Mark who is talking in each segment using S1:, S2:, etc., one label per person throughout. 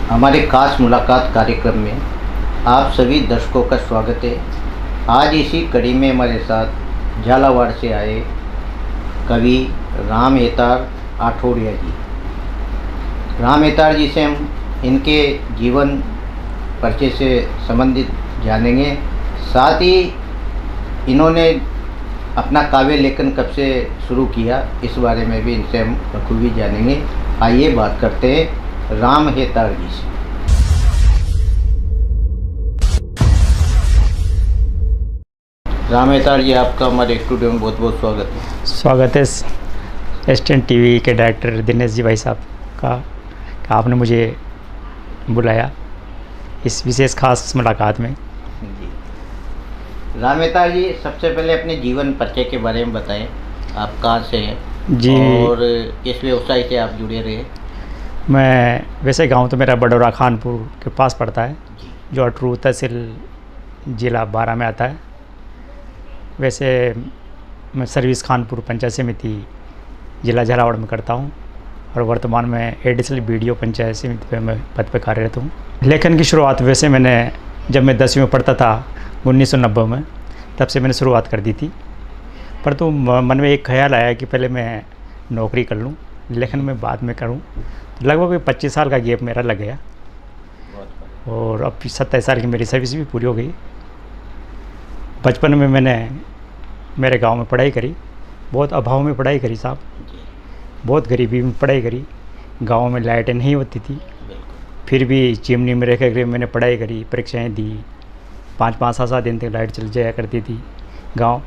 S1: हमारे खास मुलाकात कार्यक्रम में आप सभी दर्शकों का स्वागत है। आज इसी कड़ी में हमारे साथ झालावाड़ से आए कवि राम हेतार आठौड़िया जी। राम हेतार जी से हम इनके जीवन परिचय से संबंधित जानेंगे, साथ ही इन्होंने अपना काव्य लेखन कब से शुरू किया इस बारे में भी इनसे हम बखूबी जानेंगे। आइए बात करते हैं राम हेतार जी से। राम हेतार जी, आपका हमारे स्टूडियो में बहुत बहुत स्वागत है।
S2: स्वागत है एसटीएन टीवी के डायरेक्टर दिनेश जी भाई साहब का आपने मुझे बुलाया इस विशेष खास मुलाकात में।
S1: जी, राम हेतार जी, सबसे पहले अपने जीवन परिचय के बारे में बताएं। आप कहाँ से हैं
S2: जी
S1: और किस व्यवसाय से आप जुड़े रहे?
S2: मैं वैसे गांव तो मेरा बडौरा खानपुर के पास पड़ता है, जो अटरू तहसील ज़िला बारा में आता है। वैसे मैं सर्विस खानपुर पंचायत समिति ज़िला झालावाड़ में करता हूं और वर्तमान में एडिशनल वीडियो पंचायत समिति पे मैं पद पर कार्यरत हूं। लेखन की शुरुआत वैसे मैंने जब मैं 10वीं में पढ़ता था 1990 में, तब से मैंने शुरुआत कर दी थी। पर तो मन में एक ख्याल आया कि पहले मैं नौकरी कर लूँ, लेखन में बाद में करूँ। लगभग 25 साल का गैप मेरा लग गया और अब 27 साल की मेरी सर्विस भी पूरी हो गई। बचपन में मैंने मेरे गांव में पढ़ाई करी, बहुत अभाव में पढ़ाई करी साहब, बहुत गरीबी में पढ़ाई करी। गांव में लाइटें नहीं होती थी, फिर भी चिमनी में रह कर मैंने पढ़ाई करी, परीक्षाएं दी। 5-5 7 दिन तक लाइट चल जाया करती थी गांव।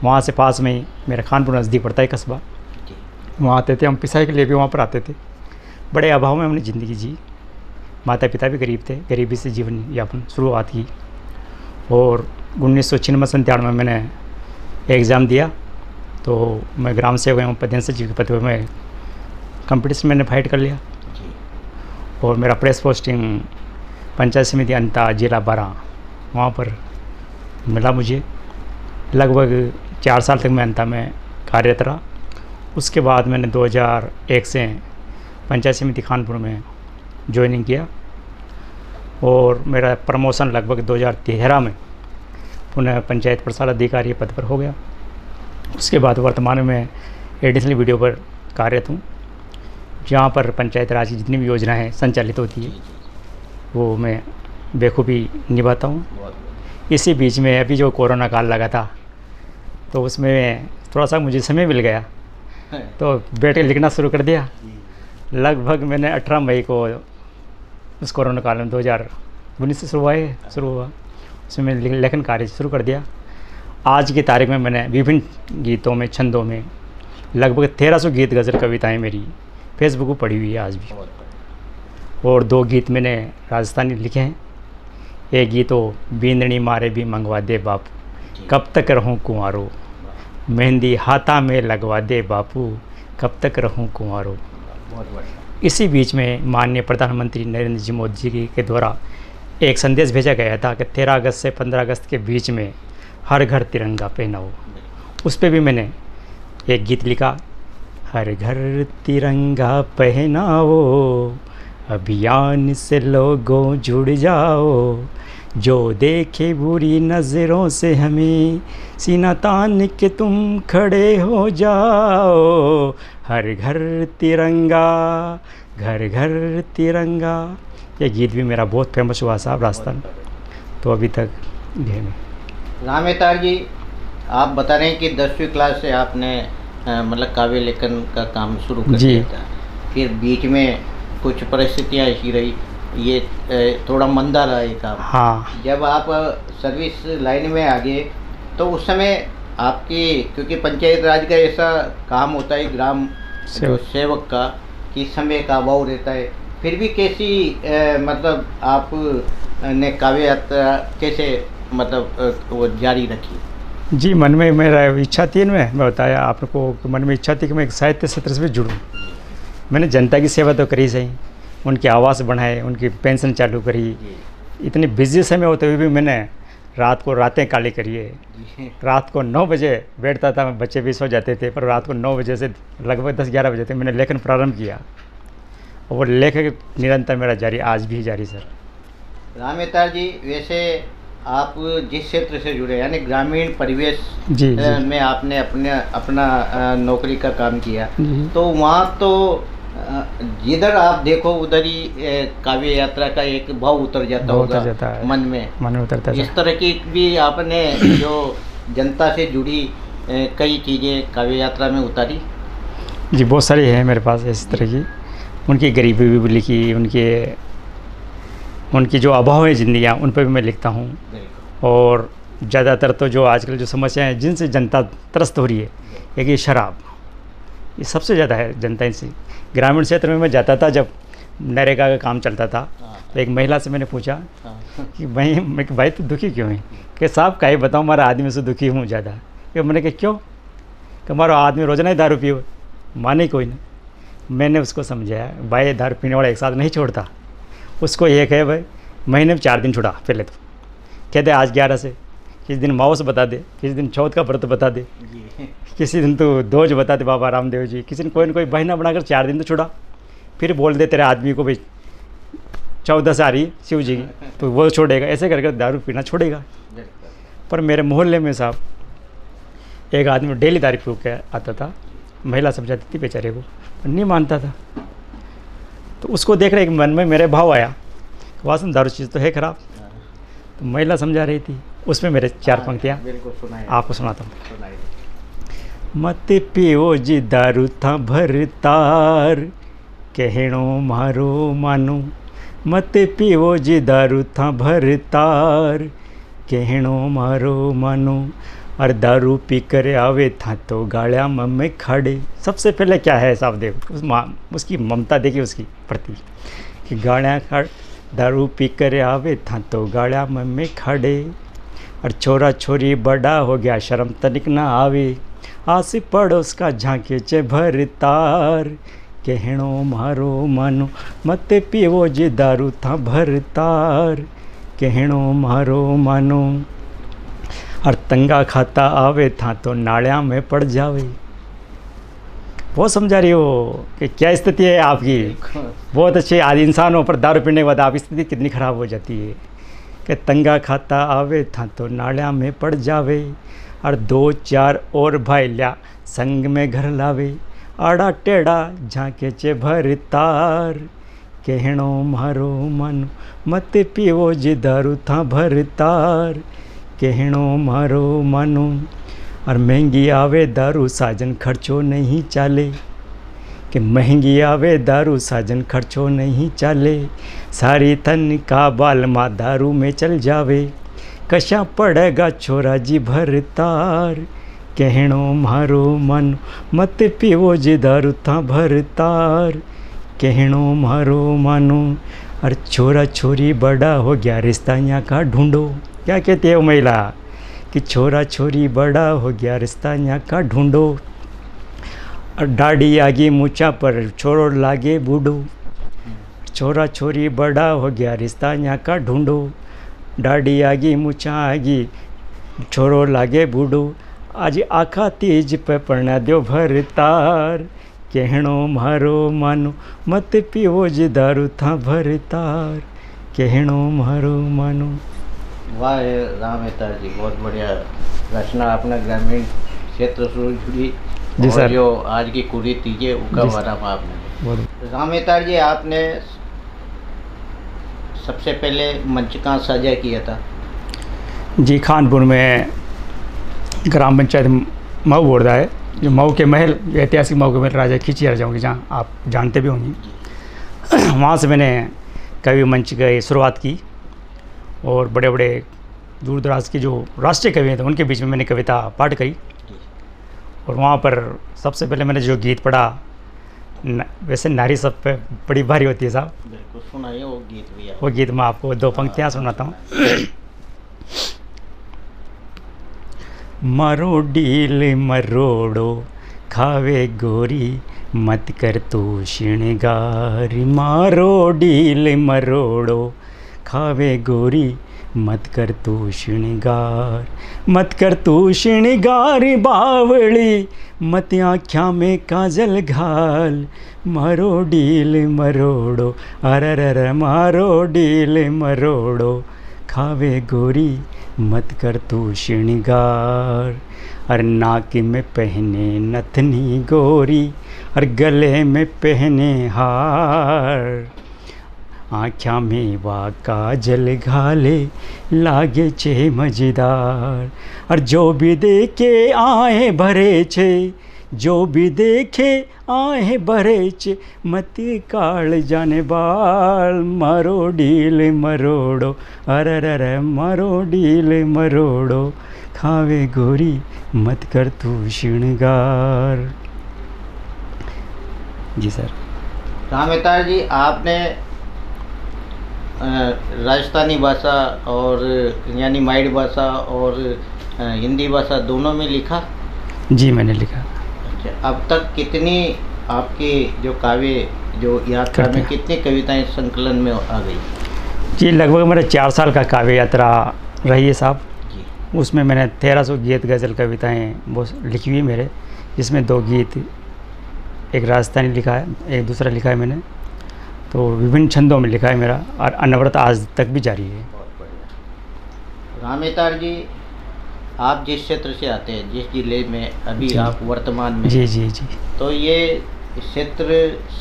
S2: वहाँ से पास में ही मेरा खानपुर नज़दीक पड़ता है कस्बा, वहाँ आते थे हम पिसाई के लिए भी वहाँ पर आते थे। बड़े अभाव में हमने ज़िंदगी जी। माता पिता भी गरीब थे, गरीबी से जीवन यापन शुरुआत की। और 1996-97 में मैंने एग्ज़ाम दिया तो मैं ग्राम सेवक एवं प्रधान सचिव के पद पर मैं कंपटीशन मैंने फाइट कर लिया और मेरा प्रेस पोस्टिंग पंचायत समिति अंता जिला बारा वहाँ पर मिला मुझे। लगभग 4 साल तक मैं अंता में कार्यरत रहा। उसके बाद मैंने 2001 से पंचायत समिति खानपुर में ज्वाइनिंग किया और मेरा प्रमोशन लगभग 2013 में पुनः पंचायत प्रसार अधिकारी पद पर हो गया। उसके बाद वर्तमान में एडिशनल वीडियो पर कार्यरत हूँ, जहाँ पर पंचायत राज की जितनी भी योजनाएं संचालित होती है वो मैं बेखूबी निभाता हूँ। इसी बीच में अभी जो कोरोना काल लगा था तो उसमें थोड़ा सा मुझे समय मिल गया तो बैठ के लिखना शुरू कर दिया। लगभग मैंने 18 मई को उस कोरोना काल में 2019 से शुरू हुआ उसमें मैंने लेखन कार्य शुरू कर दिया। आज की तारीख में मैंने विभिन्न गीतों में, छंदों में लगभग 1300 गीत गज़ल कविताएं मेरी फेसबुक पर पड़ी हुई है आज भी। और 2 गीत मैंने राजस्थानी लिखे हैं। एक गीत तो बींदनी मारे भी मंगवा दे बापू, कब तक रहूं कुंवारो, मेहंदी हाथा में लगवा दे बापू, कब तक रहूं कुंवारो। इसी बीच में माननीय प्रधानमंत्री नरेंद्र जी मोदी जी के द्वारा एक संदेश भेजा गया था कि 13 अगस्त से 15 अगस्त के बीच में हर घर तिरंगा पहनाओ। उस पर भी मैंने एक गीत लिखा, हर घर तिरंगा पहनाओ, अभियान से लोगों जुड़ जाओ, जो देखे बुरी नज़रों से हमें सीना तान के तुम खड़े हो जाओ। हर घर तिरंगा, घर घर तिरंगा। ये गीत भी मेरा बहुत फेमस हुआ साहब राजस्थान, तो अभी तक ये में।
S1: राम हेतार जी, आप बता रहे हैं कि 10वीं क्लास से आपने मतलब काव्य लेखन का काम शुरू कर दिया था, फिर बीच में कुछ परिस्थितियाँ ऐसी रही, ये थोड़ा मंदा रहा ये काम।
S2: हाँ,
S1: जब आप सर्विस लाइन में आ गए तो उस समय आपकी, क्योंकि पंचायत राज का ऐसा काम होता है ग्राम सेवक का कि समय का अभाव रहता है, फिर भी कैसी मतलब आप ने काव्य यात्रा कैसे मतलब वो जारी रखी?
S2: जी, मन में मेरा इच्छा थी, मैं बताया आपको कि मन में इच्छा थी कि मैं एक साहित्य क्षेत्र से भी जुड़ूँ। मैंने जनता की सेवा तो करी सही, उनके आवास बढ़ाए, उनकी पेंशन चालू करी। इतने बिजी समय होते हुए भी मैंने रात को रातें काली करी है। रात को 9 बजे बैठता था मैं, बच्चे भी सो जाते थे, पर रात को 9 बजे से लगभग 10-11 बजे तक मैंने लेखन प्रारंभ किया। वो लेखक निरंतर मेरा जारी, आज भी जारी सर।
S1: राम हेतार जी, वैसे आप जिस क्षेत्र से जुड़े यानी ग्रामीण परिवेश
S2: जी
S1: में आपने अपना नौकरी का काम किया,
S2: जी।
S1: तो वहाँ तो जिधर आप देखो उधर ही काव्य यात्रा का एक भाव उतर जाता
S2: भाव
S1: होगा
S2: उतर जाता है,
S1: मन में
S2: उतरता है
S1: इस
S2: सर।
S1: तरह की भी आपने जो जनता से जुड़ी कई चीज़ें काव्य यात्रा में उतारी।
S2: जी बहुत सारी है मेरे पास इस तरह की, उनकी गरीबी भी लिखी, उनकी जो अभाव है ज़िंदगियाँ, उन पर भी मैं लिखता हूँ। और ज़्यादातर तो जो आजकल जो समस्याएं हैं जिनसे जनता त्रस्त हो रही है, एक ये शराब, ये सबसे ज़्यादा है जनता इनसे। ग्रामीण क्षेत्र में मैं जाता था जब नरेगा का काम चलता था, तो एक महिला से मैंने पूछा कि भाई तो दुखी क्यों है? कि साहब का ही बताऊँ, हमारा आदमी से दुखी हूँ ज़्यादा। कि मैंने कहा क्यों? कि हमारा आदमी रोज़ाना ही दारू पियो, माने कोई नहीं। मैंने उसको समझाया, भाई दारू पीने वाला एक साथ नहीं छोड़ता, उसको ये कहे भाई महीने में 4 दिन छुड़ा पहले तो, कहते आज 11 से, किसी दिन माओस बता दे, किसी दिन चौथ का व्रत बता दे, किसी दिन तो दोज बता दे बाबा रामदेव जी, किसी दिन कोई न कोई बहाना बनाकर 4 दिन तो छुड़ा। फिर बोल दे तेरे आदमी को भाई 14 आ रही है शिव जी की, तो वो छोड़ेगा। ऐसे करके दारू पीना छोड़ेगा। पर मेरे मोहल्ले में साहब एक आदमी डेली दारू पी के आता था, महिला समझाती थी बेचारे को, पर नहीं मानता था। तो उसको देख रहे मन में मेरे भाव आया, वास्तव दारू चीज़ तो है खराब। तो महिला समझा रही थी, उसमें मेरे 4 पंक्तियाँ आपको सुनाता हूँ। मत पियो जी दारू था भरतार, कहणो मारो मानो। मत पियो जी दारू था भरतार, कहणो मारो मानो। और दारू पी कर आवे था तो गाड़िया में खड़े। सबसे पहले क्या है साहब, देखो उसकी ममता देखिए उसकी प्रति, कि गाड़िया खड़ दारू पी कर आवे था तो गाड़िया में खड़े। और छोरा छोरी बड़ा हो गया शर्म तनिक ना आवे, आस पड़ोस का झांके चे भरतार, कहणो मारो मानो। मत पियो जी दारू था भरतार, कहणो मारो मानो। और तंगा खाता आवे था तो नालिया में पड़ जावे। वो समझा रही हो कि क्या स्थिति है आपकी। बहुत अच्छे आदि इंसान हो, पर दारू पीने के बाद आपकी स्थिति कितनी ख़राब हो जाती है। कि तंगा खाता आवे था तो नालिया में पड़ जावे। और 2-4 और भाई लिया संग में घर लावे। आड़ा टेढ़ा झांके चे भरतार, कहणो मारो मानो। मत पियो जी दारू था भरतार, कहणो मारो मानो। और महंगी आवे दारू साजन खर्चो नहीं चाले। कि महंगी आवे दारू साजन खर्चो नहीं चाले। सारी तन का बाल माँ दारू में चल जावे। कशा पड़ेगा छोरा जी भरतार, कहणो मारो मानो। मत पियो जी दारू था भरतार, कहणो मारो मानो। और छोरा छोरी बड़ा हो गया रिश्ता यहाँ का ढूंढो। क्या कहती है वो महिला कि छोरा छोरी बड़ा हो गया रिश्ता यहाँ का ढूंढो। और दाढ़ी आगे मूछा पर छोरो लागे बूढ़ो। छोरा छोरी बड़ा हो गया रिश्ता यहाँ का ढूंढो। दाढ़ी आगी मूछा आगी छोरो लागे बूढ़ो। आज आखा तीज पे पढ़ना दो भरतार, कहणो मारो मानो। मत पियो जी दारू था भरतार, कहणो मारो मानो।
S1: वाह राम हेतार जी, बहुत बढ़िया रचना अपना ग्रामीण क्षेत्र से जुड़ी
S2: जी
S1: और
S2: सर।
S1: जो आज की कुरीति है उसका
S2: जी सर।
S1: भरा आपने।
S2: बहुत
S1: राम हेतार जी, आपने सबसे पहले मंच कहाँ साझा किया था?
S2: जी खानपुर में ग्राम पंचायत मऊ बोर्दा है, जो मऊ के महल, ऐतिहासिक मऊ के महल राजा खिचिया राजाओं के, जहाँ आप जानते भी होंगे। वहाँ से मैंने कवि मंच की शुरुआत की और बड़े बड़े दूर दराज के जो राष्ट्रीय कवि थे उनके बीच में मैंने कविता पाठ करी। और वहाँ पर सबसे पहले मैंने जो गीत पढ़ा, वैसे नारी सब पे बड़ी भारी होती है साहब,
S1: बिल्कुल सुनाइए वो गीत भी आप।
S2: वो गीत मैं आपको 2 पंक्तियाँ सुनाता हूँ। मारो डील मरोड़ो खावे गोरी, मत कर तू श्रृंगार। मारो डील मरोड़ो खावे गोरी, मत कर तू श्रृंगार, मत कर तू श्रृंगार बावली, मत आँख्या में काजल घाल, मारो डील मरोड़ो, अरर मारो डील मरोड़ो, खावे गोरी मत कर तू श्रृंगार। और नाक में पहने नथनी गोरी, और गले में पहने हार, आँख्या में वा काजल घाले, लागे छे मजेदार। और जो भी देखे आए भरे छे, जो भी देखे आए भरे छे, मत काल जाने बाल, मारो डील मरोड़ो, अरर मारो डील मरोड़ो, खावे गोरी मत कर तू श्रृंगार। जी सर।
S1: राम हेतार जी, आपने राजस्थानी भाषा और यानी माइड भाषा और हिंदी भाषा दोनों में लिखा?
S2: जी मैंने लिखा।
S1: अच्छा, अब तक कितनी आपकी जो काव्य जो यात्रा में कितनी कविताएं संकलन में आ गई?
S2: जी लगभग मेरा 4 साल का काव्य यात्रा रही है साहब। उसमें मैंने 1300 गीत गज़ल कविताएं वो लिखी हुई मेरे, जिसमें 2 गीत, एक राजस्थानी लिखा है, एक दूसरा लिखा है मैंने, तो विभिन्न छंदों में लिखा है मेरा, और अनवरत आज तक भी जारी है।
S1: बहुत बढ़िया। राम हेतार जी, आप जिस क्षेत्र से आते हैं, जिस जिले में अभी आप वर्तमान में,
S2: जी जी जी,
S1: तो ये क्षेत्र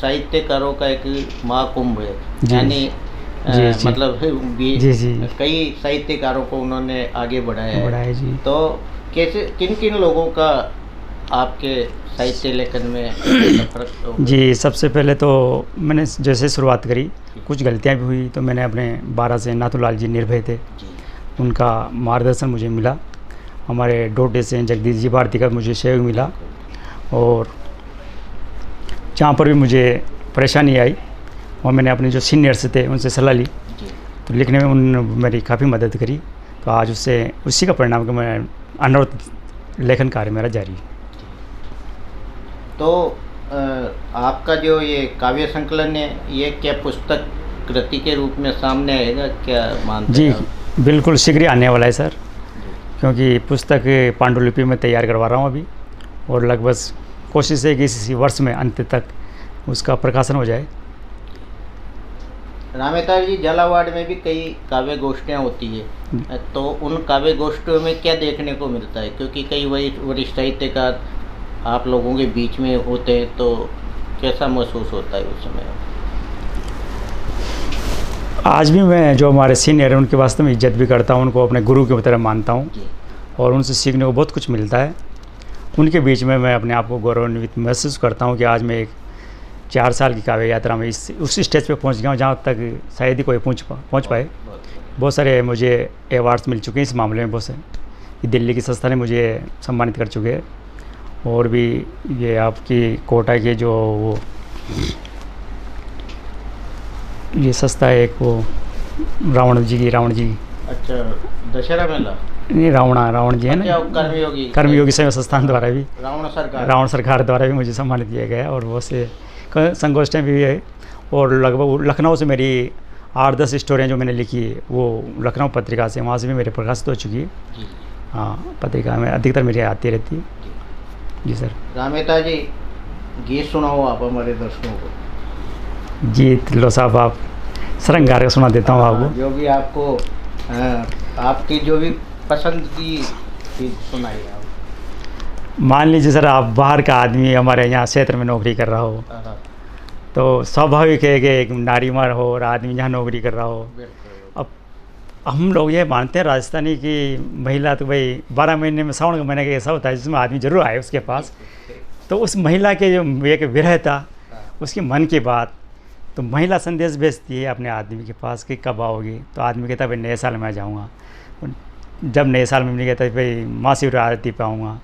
S1: साहित्यकारों का एक महाकुंभ है, यानी
S2: जी,
S1: मतलब
S2: जी जी,
S1: कई साहित्यकारों को उन्होंने आगे बढ़ाया है
S2: जी।
S1: तो कैसे, किन किन लोगों का आपके साहित्य लेखन में फर्क?
S2: जी सबसे पहले तो मैंने जैसे शुरुआत करी, कुछ गलतियां भी हुई, तो मैंने अपने 12 से नाथूलाल जी निर्भय थे, उनका मार्गदर्शन मुझे मिला। हमारे डोडे से जगदीश जी भारती का मुझे सहयोग मिला, और जहाँ पर भी मुझे परेशानी आई और मैंने अपने जो सीनियर्स थे उनसे सलाह ली, तो लिखने में उन्होंने मेरी काफ़ी मदद करी। तो आज उसी का परिणाम कि मैं अनवरत लेखन कार्य मेरा जारी है।
S1: तो आपका जो ये काव्य संकलन है, ये क्या पुस्तक कृति के रूप में सामने आएगा, क्या मानते हैं?
S2: जी बिल्कुल शीघ्र आने वाला है सर, क्योंकि पुस्तक पांडुलिपि में तैयार करवा रहा हूँ अभी, और लगभग कोशिश है कि इसी वर्ष में अंत तक उसका प्रकाशन हो जाए।
S1: राम हेतार जी, झालावाड़ में भी कई काव्य गोष्ठियाँ होती है, तो उन काव्य गोष्ठियों में क्या देखने को मिलता है? क्योंकि कई वरिष्ठ साहित्यकार आप लोगों के बीच में होते हैं, तो कैसा महसूस होता है उस समय?
S2: आज भी मैं जो हमारे सीनियर हैं उनकी वास्तव में इज्जत भी करता हूँ, उनको अपने गुरु की तरह मानता हूँ, और उनसे सीखने को बहुत कुछ मिलता है। उनके बीच में मैं अपने आप को गौरवान्वित महसूस करता हूँ कि आज मैं एक 4 साल की काव्य यात्रा में उस स्टेज पे पहुँच गया हूँ जहाँ तक शायद ही कोई पहुँच पाए। बहुत सारे मुझे अवार्ड्स मिल चुके हैं इस मामले में, बहुत से दिल्ली की संस्था ने मुझे सम्मानित कर चुके हैं, और भी ये आपकी कोटा के जो वो ये संस्था है एक, वो रावण जी।
S1: अच्छा, दशहरा मेला
S2: नहीं, रावण जी है ना, कर्मयोगी सेवा संस्थान द्वारा भी, रावण सरकार द्वारा भी मुझे सम्मानित किया गया, और वो से संगोष्ठियाँ भी है। और लगभग लखनऊ से मेरी 8-10 स्टोरियाँ जो मैंने लिखी है वो लखनऊ पत्रिका से, वहाँ से भी मेरे प्रकाशित हो चुकी है। हाँ, पत्रिका में अधिकतर मेरी आती रहती है। जी सर।
S1: राम हेतार जी, गीत सुनाओ आप हमारे दर्शकों को।
S2: गीत लो साहब, आप श्रृंगार का सुना देता हूँ आपको।
S1: जो भी आपको आपकी जो भी पसंद की चीज़ सुनाइए आप।
S2: मान लीजिए सर, आप बाहर का आदमी हमारे यहाँ क्षेत्र में नौकरी कर रहा हो, तो स्वाभाविक है कि एक नारी मर हो और आदमी यहाँ नौकरी कर रहा हो। अब हम लोग ये मानते हैं राजस्थानी की महिला तो भाई 12 महीने में, सावन का महीने का ऐसा होता है जिसमें आदमी जरूर आए उसके पास, तो उस महिला के जो एक विरह था, उसकी मन की बात, तो महिला संदेश भेजती है अपने आदमी के पास कि कब आओगी, तो आदमी कहता है भाई नए साल में आ जाऊँगा। जब नए साल में नहीं कहता भाई महाशिवरात्रि पे आऊँगा,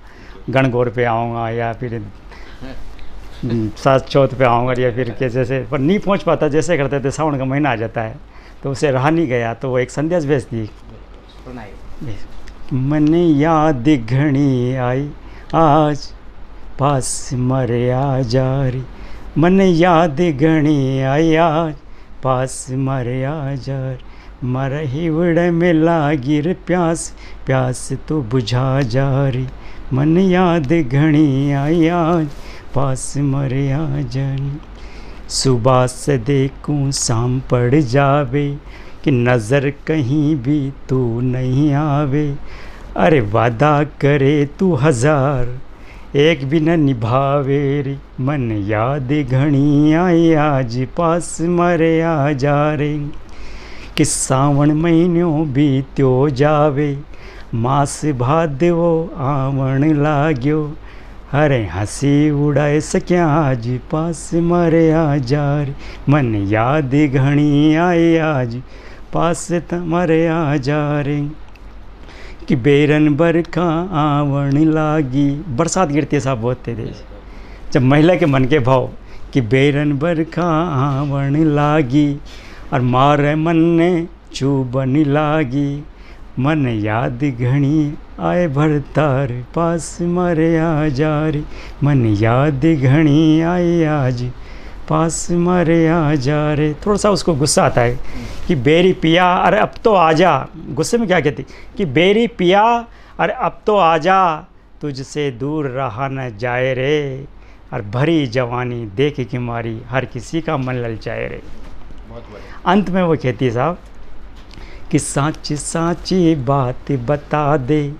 S2: गणगौर पे आऊँगा, या फिर सात चौथ पे आऊँगा, या फिर कैसे से, पर नहीं पहुँच पाता। जैसे करते थे सावन का महीना आ जाता है तो उसे रहा नहीं गया, तो वो एक संदेश भेजती। मन याद घनी आई आज पास मरिया जारी, मन याद घनी आई आज पास मरिया जार, मरही उड़ में लागी रे प्यास, प्यास तो बुझा जा रे, मन याद घणी आई आज, पास मरे आ जानी। सुबह से देखूं शाम पड़ जावे, कि नज़र कहीं भी तू नहीं आवे। अरे वादा करे तू हजार, एक भी न निभावे रे, मन याद घणी आई आज, पास मरे आ जा रे। कि सावन महीनों बीत्यो जावे, मास भादवो आवण लाग्यो। अरे हंसी उड़ाए सक्या आज, पास मरे आ जा रे, मन याद घणी आए आज, पास मरे आ जा रे। कि बेरन बरखा आवण लागी, बरसात गिरती है साहब बहुत तेज, जब महिला के मन के भाव, कि बेरन बरखा आवण लागी, और मारे मन ने चुभन लागी। मन याद घणी आए भरतार, पास मरे आ जा रे, मन याद घणी आए आज, पास मरे आ जा रे। थोड़ा सा उसको गुस्सा आता है कि बेरी पिया अरे अब तो आजा, गुस्से में क्या कहती कि बेरी पिया अरे अब तो आजा, तुझसे दूर रहा न जाए रे, और भरी जवानी देख के मारी, हर किसी का मन ललचाए रे।
S1: बहुत बढ़िया।
S2: अंत में वो कहती है साहब कि साची साची बात बता दे,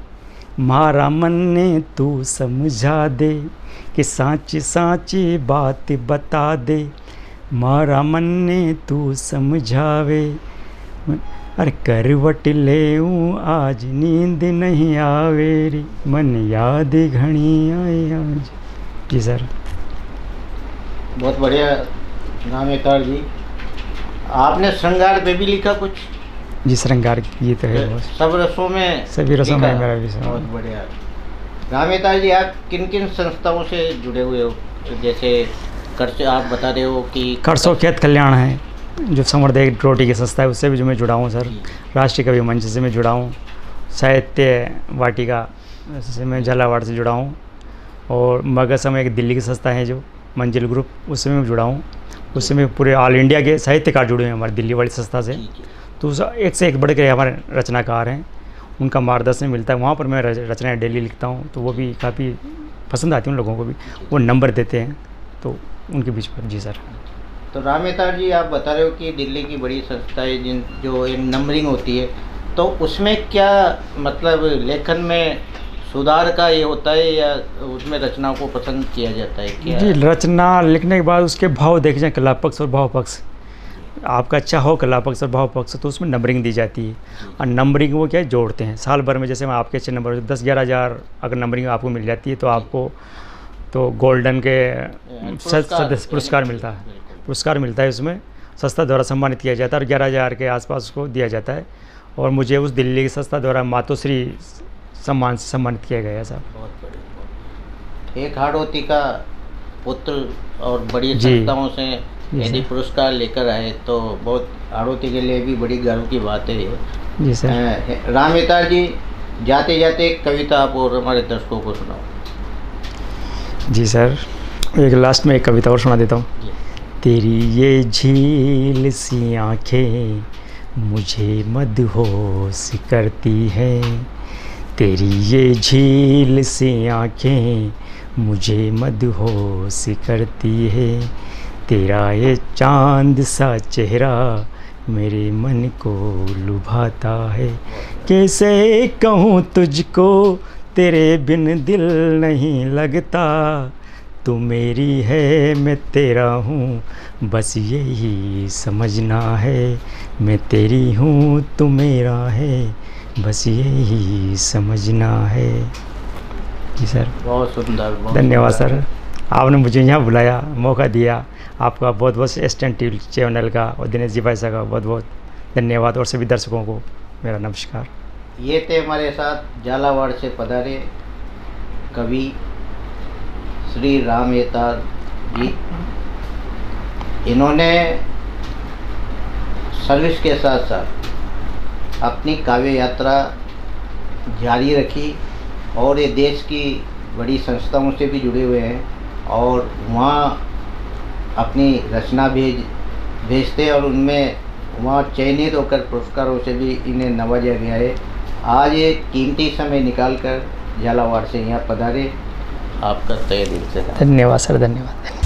S2: मारा मन ने तू समझा दे। कि साची साची बात बता दे, मारा मन ने तू समझावे। अरे करवट लेऊं आज नींद नहीं आवे रे, मन याद घणी आए आज। जी सर।
S1: बहुत बढ़िया नामेकार जी। आपने श्रृंगार पे भी लिखा कुछ?
S2: जी श्रृंगार गीत है बहुत,
S1: सब रसों में,
S2: सभी रसों में
S1: लिखा?
S2: मेरा विषय।
S1: बहुत बढ़िया। रामेताल जी, आप किन किन संस्थाओं से जुड़े हुए हो? जैसे खर्च आप बता रहे हो कि
S2: खरसो खेत कल्याण है, जो संवर्धक रोटी की संस्था है, उससे भी जो मैं जुड़ा हूँ सर। राष्ट्रीय कवि मंच से मैं जुड़ा हूँ, साहित्य वाटिका से मैं झालावाड़ से जुड़ा हूँ, और मगध में एक दिल्ली की संस्था है जो मंजिल ग्रुप, उससे मैं जुड़ा हूँ। उससे मैं पूरे ऑल इंडिया के साहित्यकार जुड़े हैं हमारी दिल्ली वाली संस्था से। तो एक से एक बढ़ के हमारे रचनाकार हैं, उनका मार्गदर्शन मिलता है, वहाँ पर मैं रचनाएँ डेली लिखता हूँ, तो वो भी काफ़ी पसंद आती हैं उन लोगों को भी, वो नंबर देते हैं तो उनके बीच पर। जी सर।
S1: तो रामेताल जी, आप बता रहे हो कि दिल्ली की बड़ी संस्था है जिन जो एक नंबरिंग होती है, तो उसमें क्या मतलब लेखन में सुधार का ये होता है या उसमें रचनाओं को पसंद किया जाता है क्या?
S2: जी, रचना लिखने के बाद उसके भाव देखे जाए, कला पक्ष और भाव पक्ष। आपका अच्छा हो कला पक्ष और भाव पक्ष, तो उसमें नंबरिंग दी जाती है। और नंबरिंग वो क्या है, जोड़ते हैं साल भर में। जैसे मैं आपके अच्छे नंबर 10-11 हज़ार अगर नंबरिंग आपको मिल जाती है, तो आपको तो गोल्डन के सदस्य पुरस्कार मिलता है, पुरस्कार मिलता है। उसमें संस्था द्वारा सम्मानित किया जाता है, और 11,000 के आसपास उसको दिया जाता है। और मुझे उस दिल्ली की संस्था द्वारा मातोश्री सम्मान से सम्मानित किया गया साहब।
S1: बहुत बढ़िया। एक हाड़ौती का पुत्र और बड़ी
S2: जी।
S1: संस्थाओं से यदि पुरस्कार लेकर आए तो बहुत हाड़ौती के लिए भी बड़ी गर्व की बात है ये।
S2: जी सर।
S1: रामेताल जी, जाते जाते एक कविता आप और हमारे दर्शकों को सुनाओ।
S2: जी सर, एक लास्ट में एक कविता और सुना देता हूँ। तेरी ये झील सी आँखें मुझे मदहोश करती है, तेरी ये झील सी आँखें मुझे मदहोश करती है, तेरा ये चांद सा चेहरा मेरे मन को लुभाता है। कैसे कहूँ तुझको तेरे बिन दिल नहीं लगता, तू मेरी है मैं तेरा हूँ बस यही समझना है, मैं तेरी हूँ तू मेरा है बस यही समझना है। जी सर।
S1: बहुत सुंदर, बहुत
S2: धन्यवाद
S1: सुंदर।
S2: सर, आपने मुझे यहाँ बुलाया, मौका दिया। आपका बहुत बहुत एस्टर्न टीवी चैनल का और दिनेश जी भाई साहब का बहुत बहुत धन्यवाद, और सभी दर्शकों को मेरा नमस्कार।
S1: ये थे हमारे साथ झालावाड़ से पधारे कवि श्री रामेताल जी। इन्होंने सर्विस के साथ साथ अपनी काव्य यात्रा जारी रखी, और ये देश की बड़ी संस्थाओं से भी जुड़े हुए हैं, और वहाँ अपनी रचना भेजते और उनमें वहाँ चयनित होकर पुरस्कारों से भी इन्हें नवाजा गया है। आज ये कीमती समय निकालकर झालावाड़ से यहाँ पधारे, आपका तहे दिल से
S2: धन्यवाद सर, धन्यवाद।